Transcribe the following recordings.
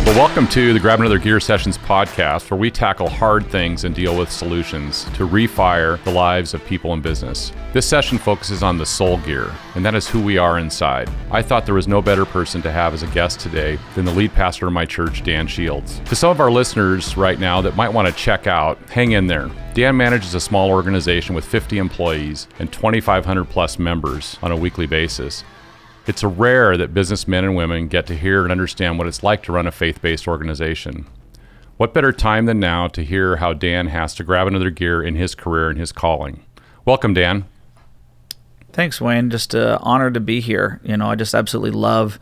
Well, welcome to the Grab Another Gear Sessions podcast, where we tackle hard things and deal with solutions to refire the lives of people in business. This session focuses on the soul gear, and that is who we are inside. I thought there was no better person to have as a guest today than the lead pastor of my church, Dan Shields. To some of our listeners right now that might want to check out, hang in there. Dan manages a small organization with 50 employees and 2,500 plus members on a weekly basis. It's rare that businessmen and women get to hear and understand what it's like to run a faith-based organization. What better time than now to hear how Dan has to grab another gear in his career and his calling. Welcome, Dan. Thanks, Wayne. Just honored to be here. I just absolutely love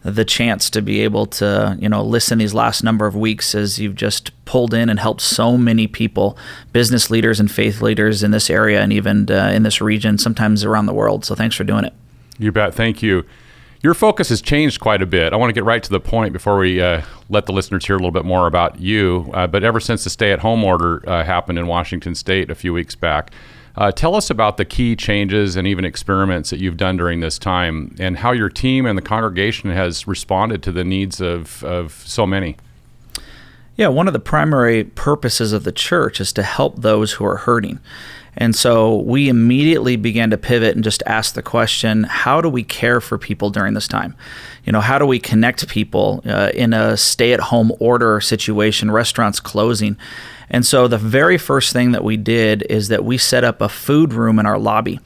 the chance to be able to, listen these last number of weeks as you've just pulled in and helped so many people, business leaders and faith leaders in this area and even in this region, sometimes around the world. So thanks for doing it. You bet. Thank you. Your focus has changed quite a bit. I want to get right to the point before we let the listeners hear a little bit more about you. But ever since the stay-at-home order happened in Washington State a few weeks back, tell us about the key changes and even experiments that you've done during this time and how your team and the congregation has responded to the needs of so many. Yeah, one of the primary purposes of the church is to help those who are hurting. And so we immediately began to pivot and just ask the question, how do we care for people during this time? How do we connect people in a stay-at-home order situation, restaurants closing? And so the very first thing that we did is that we set up a food room in our lobby.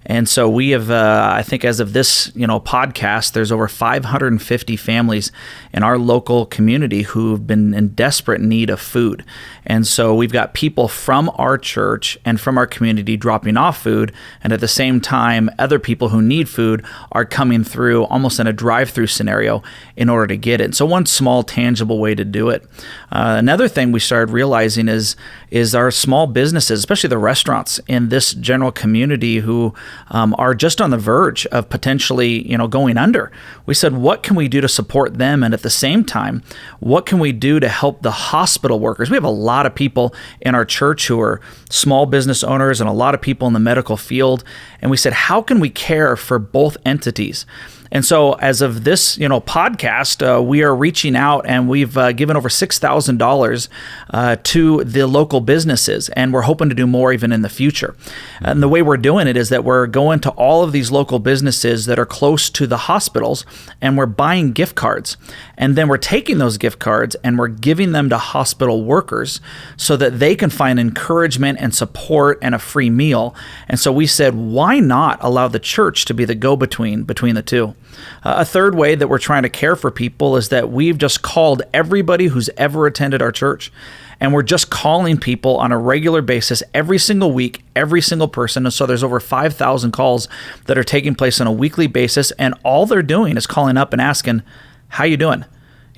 And so we have, I think as of this, podcast, there's over 550 families in our local community who've been in desperate need of food. And so we've got people from our church and from our community dropping off food. And at the same time, other people who need food are coming through almost in a drive-through scenario in order to get it. So one small tangible way to do it. Another thing we started realizing is our small businesses, especially the restaurants in this general community who are just on the verge of potentially, going under. We said, what can we do to support them? And at the same time, what can we do to help the hospital workers? We have a lot of people in our church who are small business owners and a lot of people in the medical field. And we said, how can we care for both entities? And so as of this, podcast, we are reaching out and we've given over $6,000 to the local businesses, and we're hoping to do more even in the future. And the way we're doing it is that we're going to all of these local businesses that are close to the hospitals, and we're buying gift cards. And then we're taking those gift cards and we're giving them to hospital workers so that they can find encouragement and support and a free meal. And so we said, why not allow the church to be the go-between between the two? A third way that we're trying to care for people is that we've just called everybody who's ever attended our church, and we're just calling people on a regular basis every single week, every single person. And so there's over 5,000 calls that are taking place on a weekly basis, and all they're doing is calling up and asking, how you doing?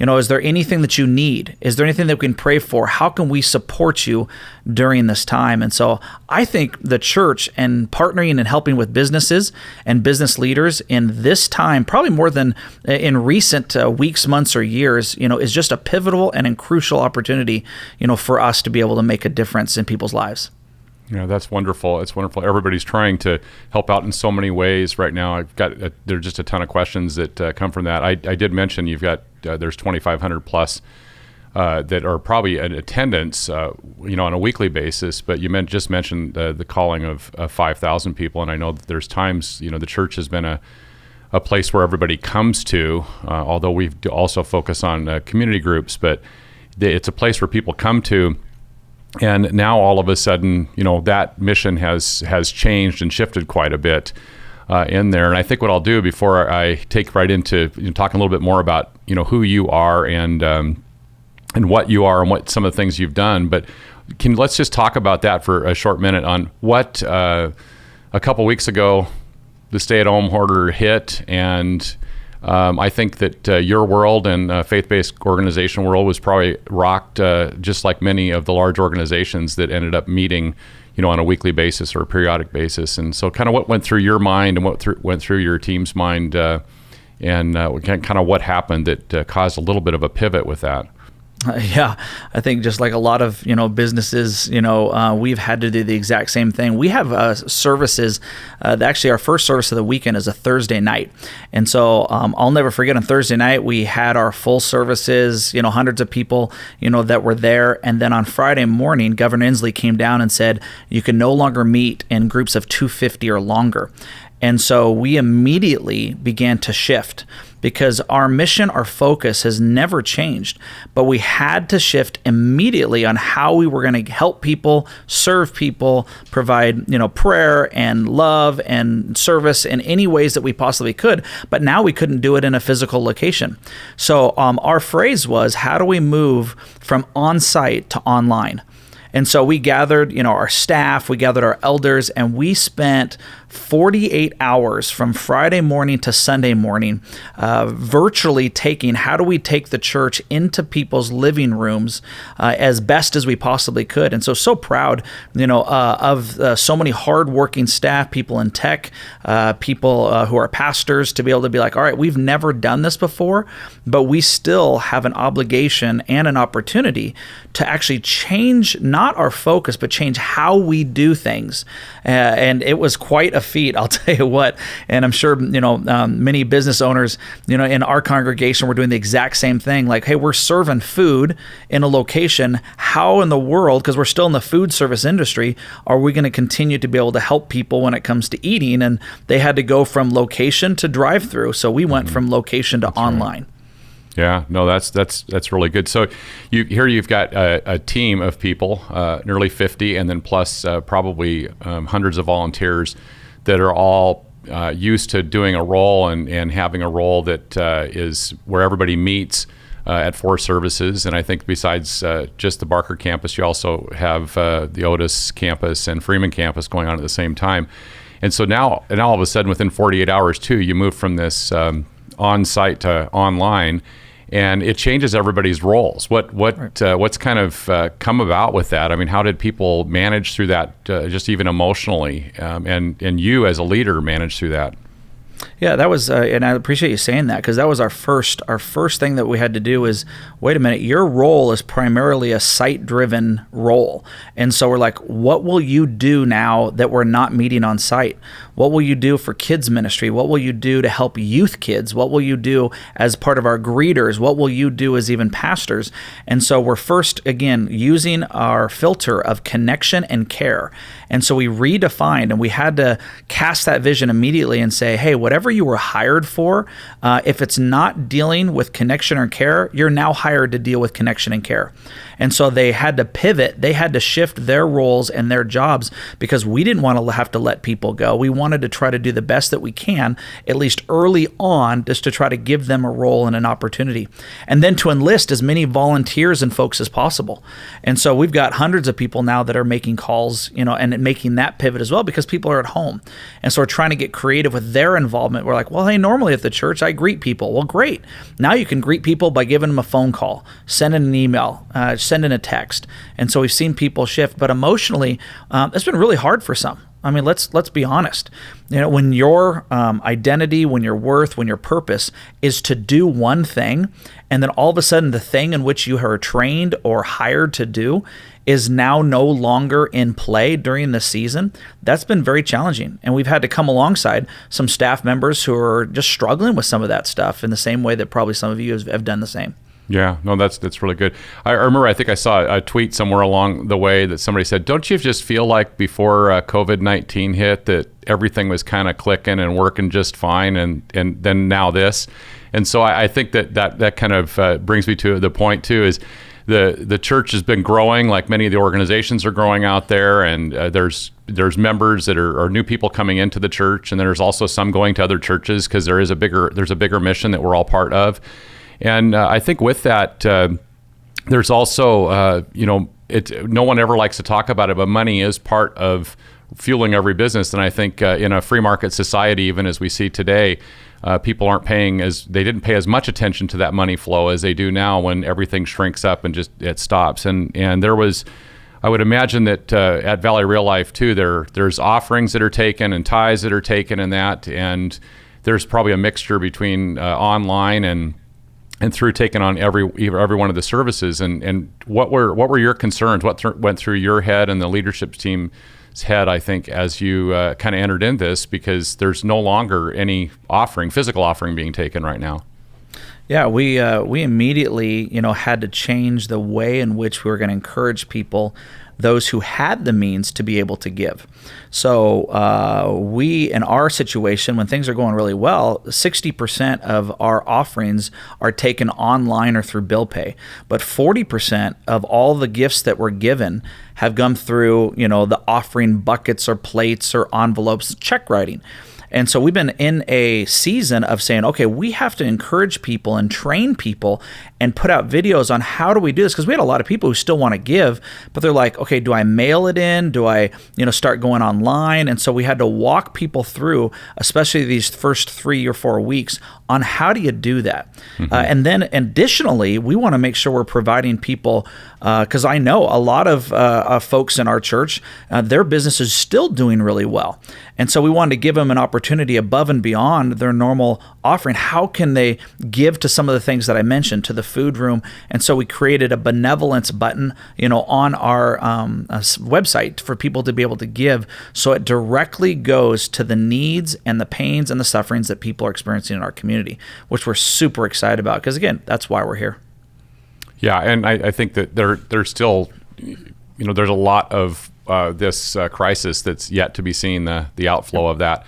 Is there anything that you need? Is there anything that we can pray for? How can we support you during this time? And so I think the church and partnering and helping with businesses and business leaders in this time, probably more than in recent weeks, months, or years, is just a pivotal and crucial opportunity, for us to be able to make a difference in people's lives. That's wonderful. It's wonderful. Everybody's trying to help out in so many ways right now. There's just a ton of questions that come from that. I did mention you've got, there's 2,500 plus that are probably in attendance, on a weekly basis, but you just mentioned the calling of 5,000 people. And I know that there's times, the church has been a place where everybody comes to, although we also focus on community groups, but it's a place where people come to. And now all of a sudden, that mission has changed and shifted quite a bit in there. And I think what I'll do before I take right into talking a little bit more about, who you are and what you are and what some of the things you've done. But let's just talk about that for a short minute on what a couple weeks ago, the stay-at-home order hit, and I think that your world and faith-based organization world was probably rocked just like many of the large organizations that ended up meeting, on a weekly basis or a periodic basis. And so kind of what went through your mind and what went through your team's mind and kind of what happened that caused a little bit of a pivot with that. Yeah, I think just like a lot of businesses, we've had to do the exact same thing. We have services. Actually, our first service of the weekend is a Thursday night, and so I'll never forget. On Thursday night, we had our full services. Hundreds of people, that were there, and then on Friday morning, Governor Inslee came down and said you can no longer meet in groups of 250 or longer. And so we immediately began to shift because our mission, our focus has never changed, but we had to shift immediately on how we were going to help people, serve people, provide, prayer and love and service in any ways that we possibly could. But now we couldn't do it in a physical location. So our phrase was, how do we move from on-site to online? And so we gathered, our staff, we gathered our elders, and we spent 48 hours from Friday morning to Sunday morning, virtually taking, how do we take the church into people's living rooms as best as we possibly could. And so proud, of so many hardworking staff, people in tech, people who are pastors, to be able to be like, all right, we've never done this before, but we still have an obligation and an opportunity to actually change not our focus, but change how we do things. And it was quite a feat, I'll tell you what. And I'm sure, many business owners, in our congregation, were doing the exact same thing. Like, hey, we're serving food in a location. How in the world, because we're still in the food service industry, are we going to continue to be able to help people when it comes to eating? And they had to go from location to drive-through. So we went from location to online. Right. Yeah, no, that's really good. So you've got a team of people, nearly 50, and then plus probably hundreds of volunteers that are all used to doing a role and having a role that is where everybody meets at 4 services. And I think besides just the Barker campus, you also have the Otis campus and Freeman campus going on at the same time. And so now all of a sudden, within 48 hours too, you move from this on-site to online, and it changes everybody's roles. What's kind of come about with that? I mean, how did people manage through that, just even emotionally, and you as a leader manage through that? Yeah, that was, and I appreciate you saying that, because that was our first thing that we had to do is, wait a minute, your role is primarily a site-driven role. And so we're like, what will you do now that we're not meeting on site? What will you do for kids ministry? What will you do to help youth kids? What will you do as part of our greeters? What will you do as even pastors? And so we're first, again, using our filter of connection and care. And so we redefined, and we had to cast that vision immediately and say, hey, whatever you were hired for, if it's not dealing with connection or care, you're now hired to deal with connection and care. And so they had to pivot. They had to shift their roles and their jobs, because we didn't want to have to let people go. We wanted to try to do the best that we can, at least early on, just to try to give them a role and an opportunity. And then to enlist as many volunteers and folks as possible. And so we've got hundreds of people now that are making calls, and making that pivot as well, because people are at home. And so we're trying to get creative with their involvement. We're like, well, hey, normally at the church, I greet people. Well, great. Now you can greet people by giving them a phone call, sending an email, sending a text. And so we've seen people shift, but emotionally, it's been really hard for some. I mean, let's be honest. When your identity, when your worth, when your purpose is to do one thing, and then all of a sudden the thing in which you are trained or hired to do is now no longer in play during the season, that's been very challenging. And we've had to come alongside some staff members who are just struggling with some of that stuff in the same way that probably some of you have done the same. Yeah, no, that's really good. I remember, I think I saw a tweet somewhere along the way that somebody said, don't you just feel like before COVID-19 hit that everything was kind of clicking and working just fine, and then now this? And so I think that kind of brings me to the point too, is the church has been growing, like many of the organizations are growing out there, and there's members that are new people coming into the church, and there's also some going to other churches because there's a bigger mission that we're all part of. And I think with that, there's also, no one ever likes to talk about it, but money is part of fueling every business. And I think in a free market society, even as we see today, people they didn't pay as much attention to that money flow as they do now when everything shrinks up and just it stops. And there was, I would imagine that at Valley Real Life too, there's offerings that are taken and tithes that are taken in that, and there's probably a mixture between online and and through taking on every one of the services. And what were your concerns? What went through your head and the leadership team's head, I think, as you kind of entered in this, because there's no longer any physical offering being taken right now? Yeah, we immediately, had to change the way in which we were going to encourage people, those who had the means, to be able to give. So we, in our situation, when things are going really well, 60% of our offerings are taken online or through bill pay. But 40% of all the gifts that were given have come through, the offering buckets or plates or envelopes, check writing. And so we've been in a season of saying, okay, we have to encourage people and train people and put out videos on how do we do this? Because we had a lot of people who still want to give, but they're like, okay, do I mail it in? Do I, start going online? And so we had to walk people through, especially these first 3 or 4 weeks, on how do you do that? Mm-hmm. And then additionally, we want to make sure we're providing people, because I know a lot of folks in our church, their business is still doing really well. And so we wanted to give them an opportunity above and beyond their normal offering. How can they give to some of the things that I mentioned, to the food room? And so we created a benevolence button, on our website for people to be able to give. So it directly goes to the needs and the pains and the sufferings that people are experiencing in our community, which we're super excited about, because again, that's why we're here. Yeah, and I think that there's still, there's a lot of this crisis that's yet to be seen, the outflow of that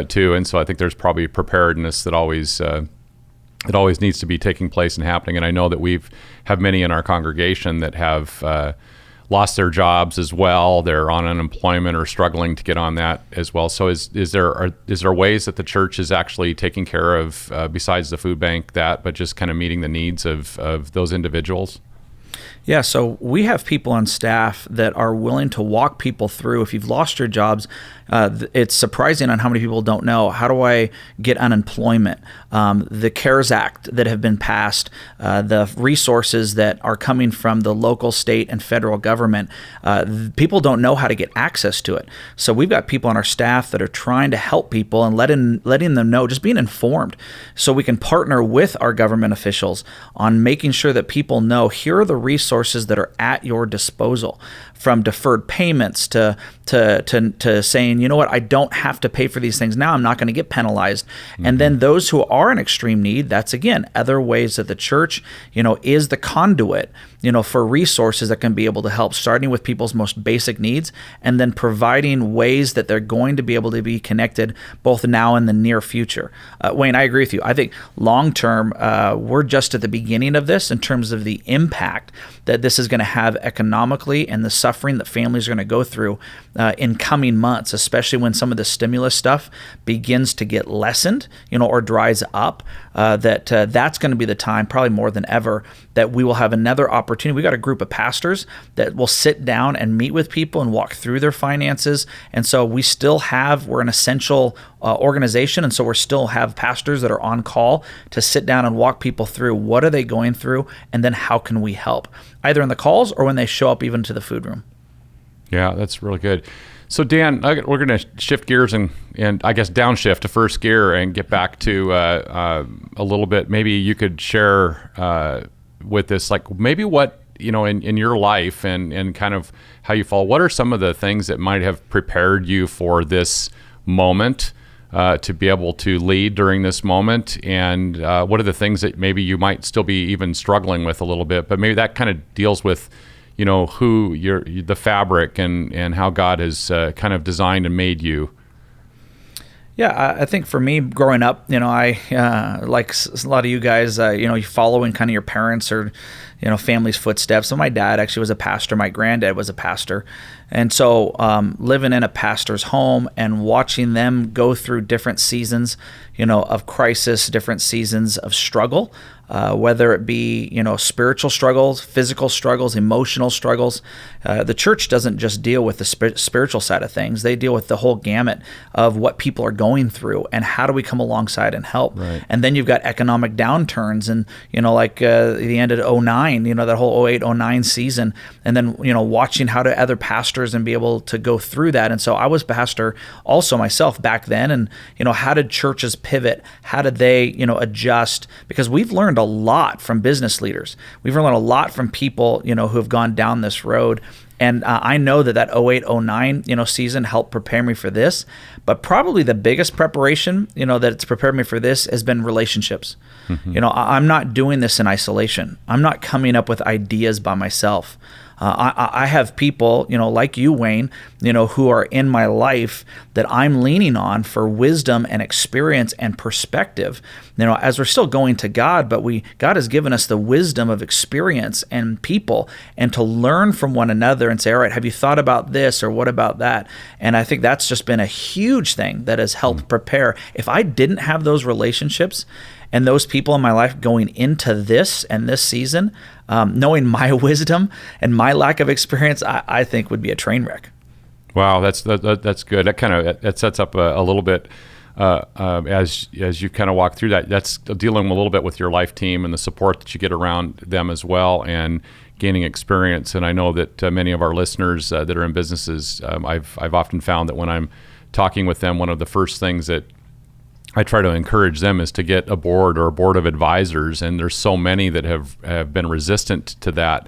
too. And so I think there's probably preparedness that always needs to be taking place and happening. And I know that have many in our congregation that have lost their jobs as well. They're on unemployment or struggling to get on that as well. So is there ways that the church is actually taking care of, besides the food bank, but just kind of meeting the needs of those individuals? Yeah, so we have people on staff that are willing to walk people through. If you've lost your jobs, it's surprising on how many people don't know, how do I get unemployment? The CARES Act that have been passed, the resources that are coming from the local, state, and federal government, people don't know how to get access to it. So we've got people on our staff that are trying to help people and letting them know, just being informed, so we can partner with our government officials on making sure that people know, here are the resources that are at your disposal, from deferred payments to saying, I don't have to pay for these things now. I'm not going to get penalized. Mm-hmm. And then those who are in extreme need, that's again other ways that the church, is the conduit, for resources that can be able to help, starting with people's most basic needs, and then providing ways that they're going to be able to be connected both now and the near future. Wayne, I agree with you. I think long term, we're just at the beginning of this in terms of the impact that this is going to have economically and the suffering that families are going to go through in coming months, especially when some of the stimulus stuff begins to get lessened, or dries up. That's going to be the time, probably more than ever, that we will have another opportunity. We got a group of pastors that will sit down and meet with people and walk through their finances. And so we're an essential organization. And so we still have pastors that are on call to sit down and walk people through what are they going through, and then how can we help, either in the calls or when they show up even to the food room. Yeah, that's really good. So Dan, we're going to shift gears and I guess downshift to first gear and get back to a little bit. Maybe you could share with this, like maybe what, in your life and kind of how you fall, what are some of the things that might have prepared you for this moment, to be able to lead during this moment? And what are the things that maybe you might still be even struggling with a little bit, but maybe that kind of deals with who the fabric and how God has kind of designed and made you. Yeah, I think for me, growing up, I like a lot of you guys, you follow in kind of your parents or, family's footsteps. So my dad actually was a pastor. My granddad was a pastor. And so living in a pastor's home and watching them go through different seasons, of crisis, different seasons of struggle, whether it be, spiritual struggles, physical struggles, emotional struggles. The church doesn't just deal with the spiritual side of things. They deal with the whole gamut of what people are going through and how do we come alongside and help. Right. And then you've got economic downturns and, like the end of 2009, that whole 2008, 2009 season. And then, watching how do other pastors and be able to go through that. And so I was pastor also myself back then. And, how did churches pivot? How did they, adjust? Because we've learned a lot from business leaders. We've learned a lot from people, who have gone down this road. And I know that 08, 09, season helped prepare me for this. But probably the biggest preparation, that it's prepared me for this has been relationships. I'm not doing this in isolation. I'm not coming up with ideas by myself. I have people, like you, Wayne, who are in my life that I'm leaning on for wisdom and experience and perspective. As we're still going to God, but God has given us the wisdom of experience and people, and to learn from one another and say, all right, have you thought about this, or what about that? And I think that's just been a huge thing that has helped prepare. If I didn't have those relationships and those people in my life going into this and this season, knowing my wisdom and my lack of experience, I think would be a train wreck. Wow, that's good. That sets up a little bit as you kind of walk through that. That's dealing a little bit with your life team and the support that you get around them as well, and gaining experience. And I know that many of our listeners that are in businesses, I've often found that when I'm talking with them, one of the first things that I try to encourage them is to get a board or a board of advisors, and there's so many that have been resistant to that.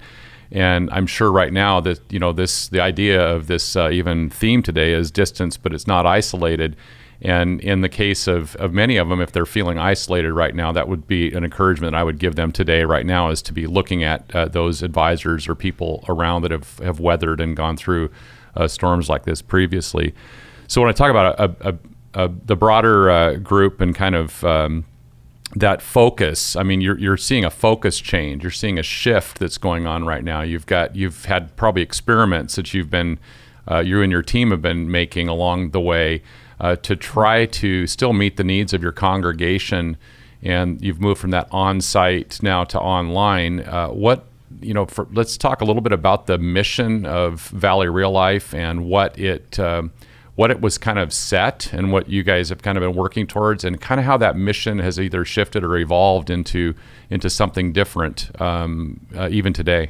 And I'm sure right now that the idea of this even theme today is distance, but it's not isolated. And in the case of many of them, if they're feeling isolated right now, that would be an encouragement I would give them today, right now, is to be looking at those advisors or people around that have weathered and gone through storms like this previously. So when I talk about the broader group and kind of that focus, I mean, you're seeing a focus change. You're seeing a shift that's going on right now. You've had probably experiments that you and your team have been making along the way to try to still meet the needs of your congregation, and you've moved from that on-site now to online. Let's talk a little bit about the mission of Valley Real Life and what it was kind of set, and what you guys have kind of been working towards, and kind of how that mission has either shifted or evolved into something different even today.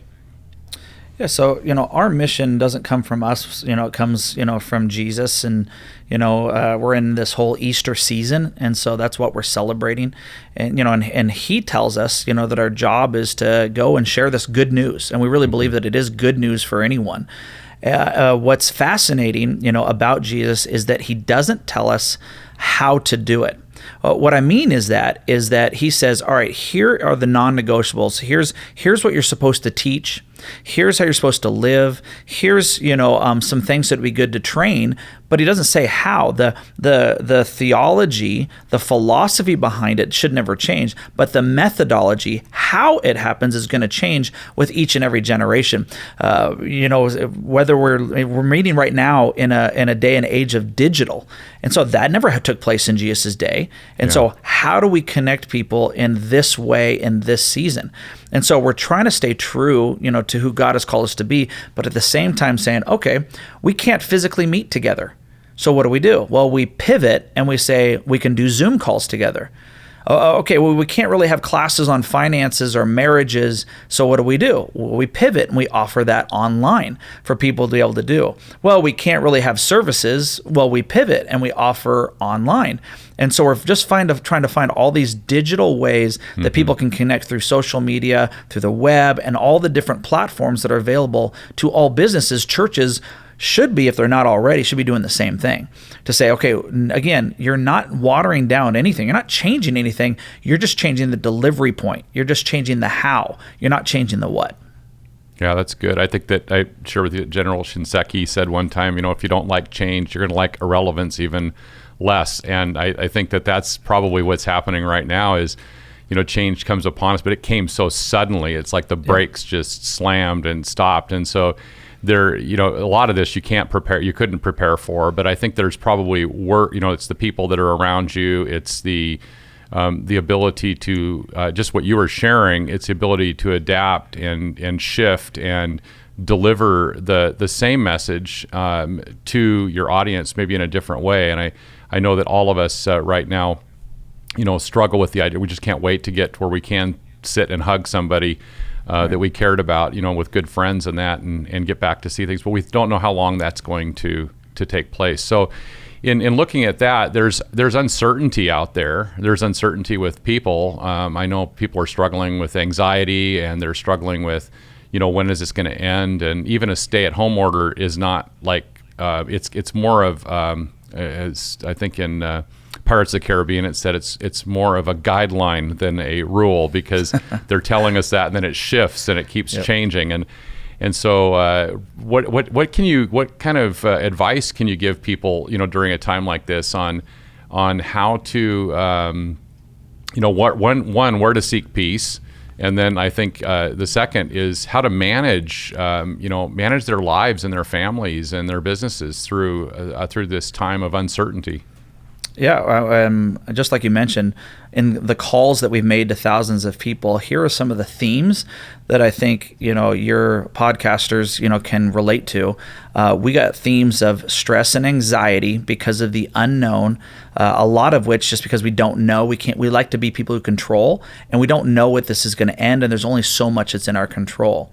Yeah, so our mission doesn't come from us. It comes from Jesus, and we're in this whole Easter season, and so that's what we're celebrating. And and He tells us that our job is to go and share this good news, and we really believe that it is good news for anyone. What's fascinating, about Jesus is that He doesn't tell us how to do it. What I mean is that He says, all right, here are the non-negotiables. Here's what you're supposed to teach. Here's how you're supposed to live. Here's some things that would be good to train, but He doesn't say how. The theology, the philosophy behind it should never change, but the methodology, how it happens, is going to change with each and every generation. Whether we're meeting right now in a day and age of digital, and so that never took place in Jesus' day. And so how do we connect people in this way in this season? And so we're trying to stay true, to who God has called us to be, but at the same time saying, okay, we can't physically meet together. So what do? Well, we pivot and we say we can do Zoom calls together. Okay, well, we can't really have classes on finances or marriages, so what do? Well, we pivot and we offer that online for people to be able to do. Well, we can't really have services. Well, we pivot and we offer online. And so we're just trying to find all these digital ways that people can connect through social media, through the web, and all the different platforms that are available to all businesses. Churches should be, if they're not already, should be doing the same thing. To say, okay, again, you're not watering down anything. You're not changing anything. You're just changing the delivery point. You're just changing the how. You're not changing the what. Yeah, that's good. I think that I share with you, General Shinseki said one time, if you don't like change, you're going to like irrelevance even less. And I think that that's probably what's happening right now is, change comes upon us, but it came so suddenly. It's like the brakes just slammed and stopped. And so there, a lot of this you couldn't prepare for, but I think there's probably work, it's the people that are around you. It's the ability to, just what you were sharing, it's the ability to adapt and shift and deliver the same message to your audience, maybe in a different way. And I know that all of us right now, struggle with the idea. We just can't wait to get to where we can sit and hug somebody that we cared about, with good friends and that, and get back to see things. But we don't know how long that's going to take place. So in looking at that, there's uncertainty out there. There's uncertainty with people. I know people are struggling with anxiety, and they're struggling with, when is this going to end? And even a stay-at-home order is not like it's more of as I think in Pirates of the Caribbean, it said it's more of a guideline than a rule, because they're telling us that, and then it shifts and it keeps changing. And so, what kind of advice can you give people, during a time like this on how to, where to seek peace, and then I think the second is how to manage their lives and their families and their businesses through this time of uncertainty. Yeah, just like you mentioned, in the calls that we've made to thousands of people, here are some of the themes that I think your podcasters can relate to. We got themes of stress and anxiety because of the unknown. A lot of which just because we don't know. We like to be people who control, and we don't know what this is going to end. And there's only so much that's in our control.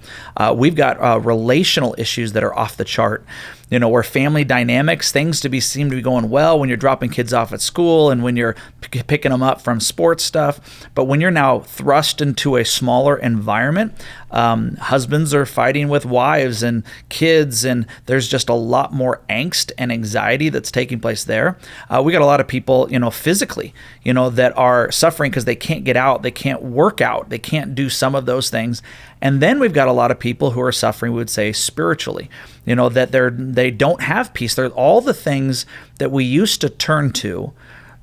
We've got relational issues that are off the chart. Where family dynamics, things seem to be going well when you're dropping kids off at school and when you're picking them up from sports stuff. But when you're now thrust into a smaller environment, husbands are fighting with wives and kids, and there's just a lot more angst and anxiety that's taking place there. We got a lot of people, physically, that are suffering because they can't get out, they can't work out, they can't do some of those things. And then we've got a lot of people who are suffering, we would say, spiritually, that they don't have peace. They're all the things that we used to turn to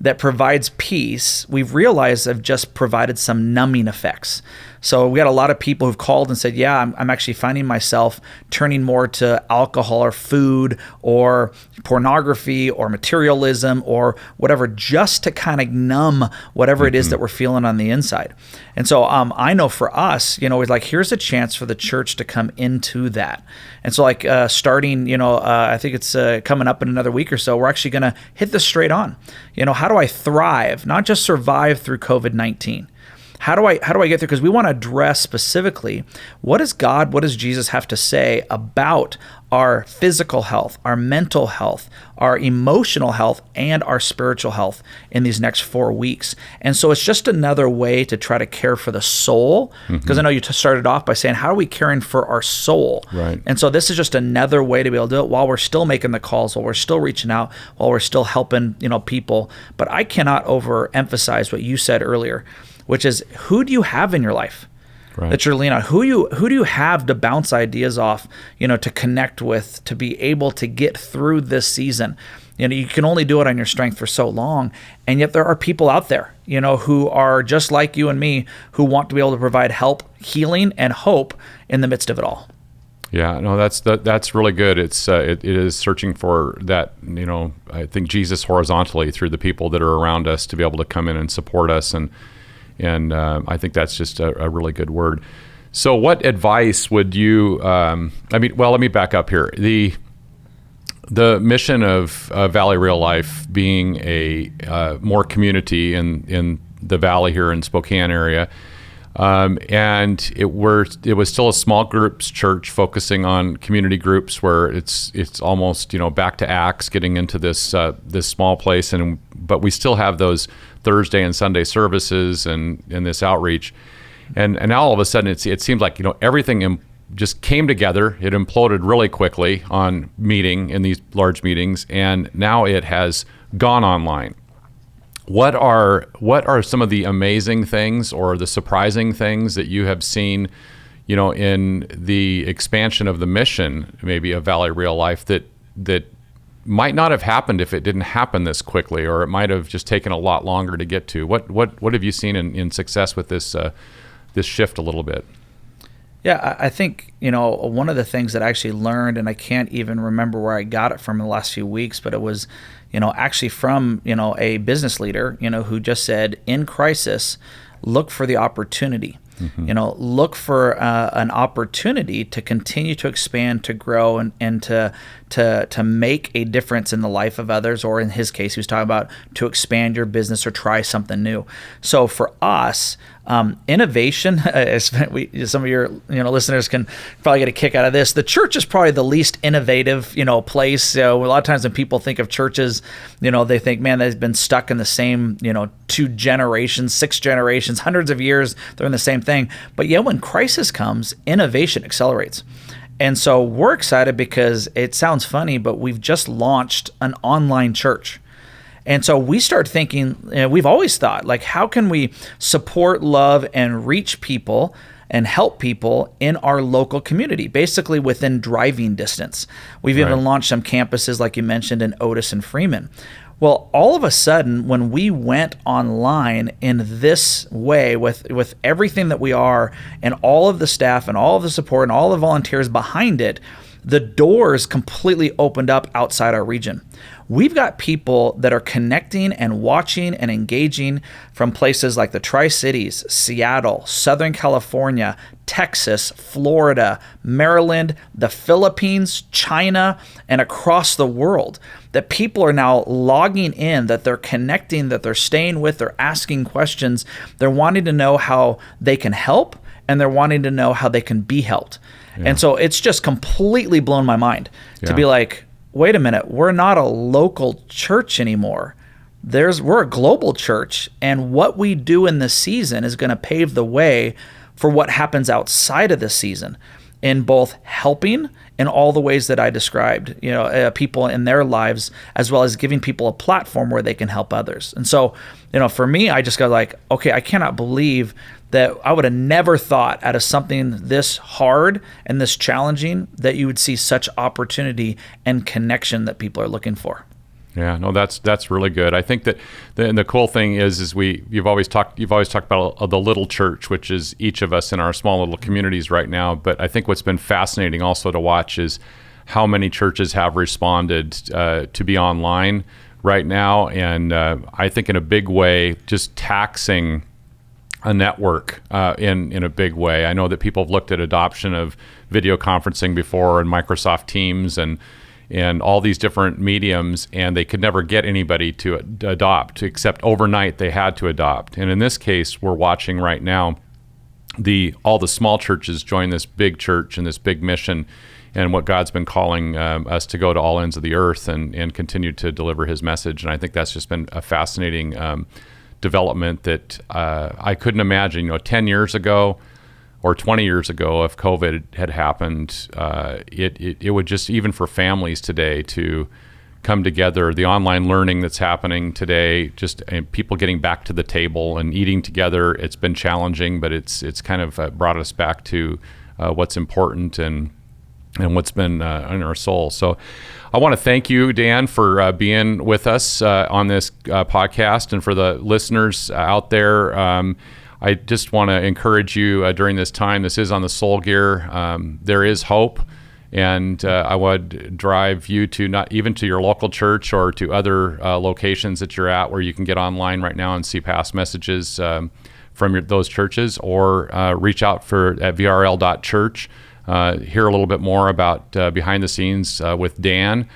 that provides peace, we've realized have just provided some numbing effects. So we got a lot of people who've called and said, yeah, I'm actually finding myself turning more to alcohol or food or pornography or materialism or whatever, just to kind of numb whatever it is that we're feeling on the inside. And so I know for us, it's like, here's a chance for the church to come into that. And so starting, I think it's coming up in another week or so, we're actually going to hit this straight on. How do I thrive, not just survive through COVID-19? How do I get through? Because we want to address specifically, what does Jesus have to say about our physical health, our mental health, our emotional health, and our spiritual health in these next 4 weeks. And so it's just another way to try to care for the soul, because I know you started off by saying, how are we caring for our soul? Right. And so this is just another way to be able to do it while we're still making the calls, while we're still reaching out, while we're still helping people. But I cannot overemphasize what you said earlier, which is, who do you have in your life that you're leaning on? Who do you have to bounce ideas off, to connect with, to be able to get through this season? You can only do it on your strength for so long. And yet there are people out there, who are just like you and me, who want to be able to provide help, healing, and hope in the midst of it all. Yeah, no, that's really good. It is searching for that, I think Jesus horizontally through the people that are around us to be able to come in and support us. And I think that's just a really good word. So what advice would you, let me back up here. The mission of Valley Real Life being a more community in the Valley here in Spokane area, and it was still a small groups church focusing on community groups where it's almost back to Acts, getting into this small place, but we still have those Thursday and Sunday services and this outreach, and now all of a sudden it seems like everything just came together. It imploded really quickly on meeting in these large meetings, and now it has gone online. What are some of the amazing things or the surprising things that you have seen, in the expansion of the mission, maybe of Valley Real Life, that might not have happened if it didn't happen this quickly, or it might have just taken a lot longer to get to? What have you seen in success with this shift a little bit? Yeah, I think, one of the things that I actually learned, and I can't even remember where I got it from in the last few weeks, but it was, actually from, a business leader, who just said, in crisis, look for the opportunity. Look for an opportunity to continue to expand, to grow, and to make a difference in the life of others, or in his case, he was talking about to expand your business or try something new. So for us, Innovation, some of your listeners can probably get a kick out of this. The church is probably the least innovative place. A lot of times when people think of churches, they think, man, they've been stuck in the same 2 generations, 6 generations, hundreds of years. They're in the same thing. But yet when crisis comes, innovation accelerates. And so we're excited because it sounds funny, but we've just launched an online church. And so we start thinking, we've always thought, like, how can we support, love, and reach people and help people in our local community, basically within driving distance. We've even launched some campuses, like you mentioned, in Otis and Freeman. Well, all of a sudden, when we went online in this way with everything that we are and all of the staff and all of the support and all the volunteers behind it, the doors completely opened up outside our region. We've got people that are connecting and watching and engaging from places like the Tri-Cities, Seattle, Southern California, Texas, Florida, Maryland, the Philippines, China, and across the world. That people are now logging in, that they're connecting, that they're staying with, they're asking questions, they're wanting to know how they can help, and they're wanting to know how they can be helped. Yeah. And so it's just completely blown my mind to be like, wait a minute, we're not a local church anymore. We're a global church, and what we do in this season is going to pave the way for what happens outside of this season in both helping in all the ways that I described, people in their lives, as well as giving people a platform where they can help others. And so, for me, I just got like, okay, I cannot believe that I would have never thought out of something this hard and this challenging that you would see such opportunity and connection that people are looking for. Yeah, no, that's really good. I think that the cool thing is you've always talked about the little church, which is each of us in our small little communities right now. But I think what's been fascinating also to watch is how many churches have responded to be online right now, and I think in a big way, just taxing a network in a big way. I know that people have looked at adoption of video conferencing before and Microsoft Teams and all these different mediums, and they could never get anybody to adopt, except overnight they had to adopt. And in this case, we're watching right now all the small churches join this big church and this big mission, and what God's been calling us to go to all ends of the earth and continue to deliver his message. And I think that's just been a fascinating development that I couldn't imagine. 10 years ago or 20 years ago, if COVID had happened, it would just, even for families today to come together, the online learning that's happening today, just people getting back to the table and eating together, it's been challenging, but it's kind of brought us back to what's important and what's been in our soul. So I want to thank you, Dan, for being with us on this podcast, and for the listeners out there. I just want to encourage you during this time. This is on the Soul Gear. There is hope, and I would drive you to not even to your local church or to other locations that you're at, where you can get online right now and see past messages from those churches, or reach out at vrl.church. Hear a little bit more about behind the scenes with Dan,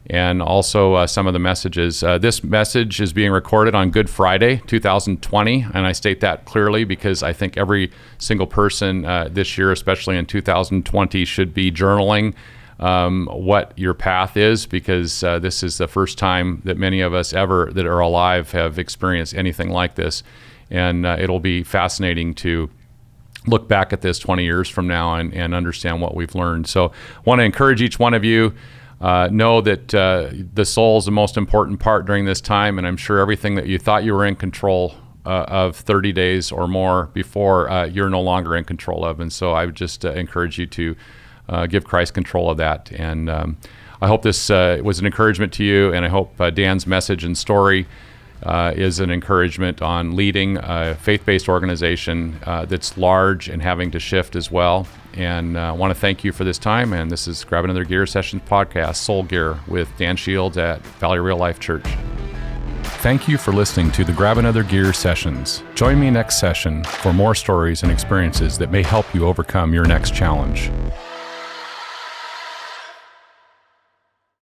and also some of the messages. This message is being recorded on Good Friday, 2020, and I state that clearly because I think every single person this year, especially in 2020, should be journaling what your path is, because this is the first time that many of us ever that are alive have experienced anything like this, and it'll be fascinating to look back at this 20 years from now and understand what we've learned. So I want to encourage each one of you, know that the soul is the most important part during this time, and I'm sure everything that you thought you were in control of 30 days or more before, you're no longer in control of. And so I would just encourage you to give Christ control of that. And I hope this was an encouragement to you, and I hope Dan's message and story is an encouragement on leading a faith-based organization that's large and having to shift as well. And I want to thank you for this time. And this is Grab Another Gear Sessions podcast, Soul Gear, with Dan Shields at Valley Real Life Church. Thank you for listening to the Grab Another Gear Sessions. Join me next session for more stories and experiences that may help you overcome your next challenge.